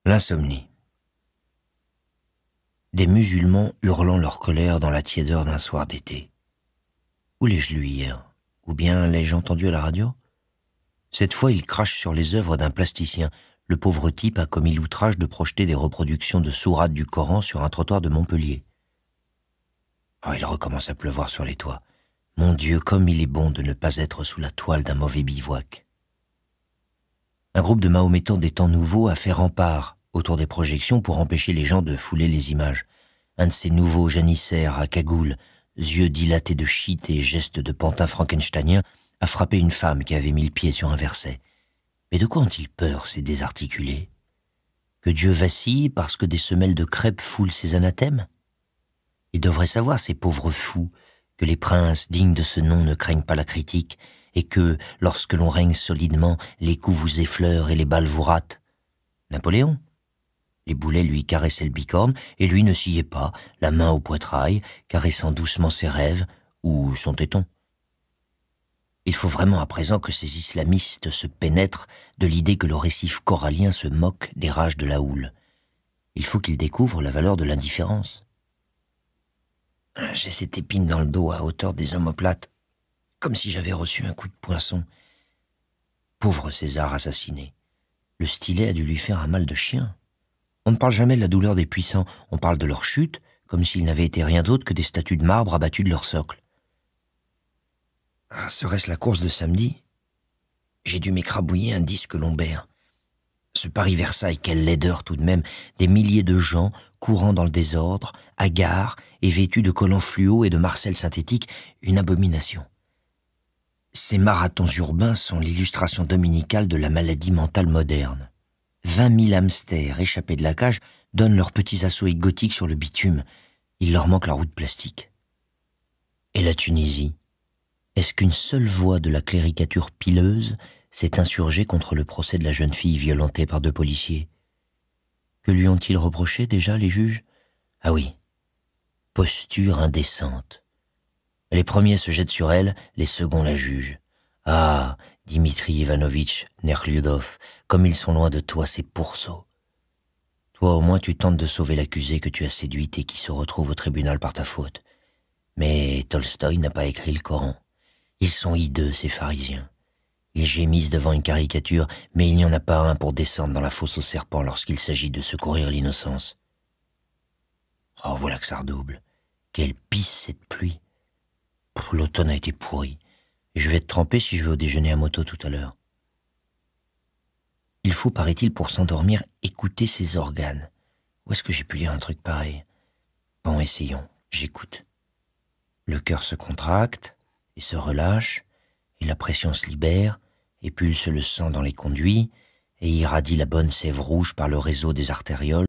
L'insomnie. Des musulmans hurlant leur colère dans la tiédeur d'un soir d'été. Où l'ai-je lu hier? Ou bien l'ai-je entendu à la radio? Cette fois, ils crachent sur les œuvres d'un plasticien. Le pauvre type a commis l'outrage de projeter des reproductions de sourates du Coran sur un trottoir de Montpellier. Oh, il recommence à pleuvoir sur les toits. Mon Dieu, comme il est bon de ne pas être sous la toile d'un mauvais bivouac. Un groupe de mahométans des temps nouveaux a fait rempart autour des projections pour empêcher les gens de fouler les images. Un de ces nouveaux janissaires à cagoule, yeux dilatés de shit et gestes de pantin frankensteinien, a frappé une femme qui avait mis le pied sur un verset. Mais de quoi ont-ils peur, ces désarticulés? Que Dieu vacille parce que des semelles de crêpes foulent ses anathèmes? Ils devraient savoir, ces pauvres fous, que les princes dignes de ce nom ne craignent pas la critique, et que, lorsque l'on règne solidement, les coups vous effleurent et les balles vous ratent. Napoléon? Les boulets lui caressaient le bicorne, et lui ne sciait pas, la main au poitrail, caressant doucement ses rêves, ou son téton. Il faut vraiment à présent que ces islamistes se pénètrent de l'idée que le récif corallien se moque des rages de la houle. Il faut qu'ils découvrent la valeur de l'indifférence. J'ai cette épine dans le dos à hauteur des omoplates, comme si j'avais reçu un coup de poinçon. Pauvre César assassiné. Le stylet a dû lui faire un mal de chien. On ne parle jamais de la douleur des puissants, on parle de leur chute, comme s'ils n'avaient été rien d'autre que des statues de marbre abattues de leur socle. Serait-ce la course de samedi? J'ai dû m'écrabouiller un disque lombaire. Ce Paris-Versailles, quelle laideur tout de même, des milliers de gens courant dans le désordre, hagards et vêtus de collants fluo et de marcelles synthétiques, une abomination. Ces marathons urbains sont l'illustration dominicale de la maladie mentale moderne. 20 000 hamsters échappés de la cage donnent leurs petits assauts gothiques sur le bitume. Il leur manque la roue de plastique. Et la Tunisie? Est-ce qu'une seule voix de la cléricature pileuse s'est insurgée contre le procès de la jeune fille violentée par 2 policiers? Que lui ont-ils reproché déjà, les juges? Ah oui, posture indécente. Les premiers se jettent sur elle, les seconds la jugent. Ah, Dimitri Ivanovitch Nekhlyudov, comme ils sont loin de toi, ces pourceaux. Toi, au moins, tu tentes de sauver l'accusée que tu as séduite et qui se retrouve au tribunal par ta faute. Mais Tolstoï n'a pas écrit le Coran. Ils sont hideux, ces pharisiens. Ils gémissent devant une caricature, mais il n'y en a pas un pour descendre dans la fosse aux serpents lorsqu'il s'agit de secourir l'innocence. Oh, voilà que ça redouble. Quelle pisse cette pluie. L'automne a été pourri. Je vais être trempé si je vais au déjeuner à moto tout à l'heure. Il faut, paraît-il, pour s'endormir, écouter ses organes. Où est-ce que j'ai pu lire un truc pareil? Bon, essayons, j'écoute. Le cœur se contracte et se relâche, et la pression se libère, et pulse le sang dans les conduits, et irradie la bonne sève rouge par le réseau des artérioles,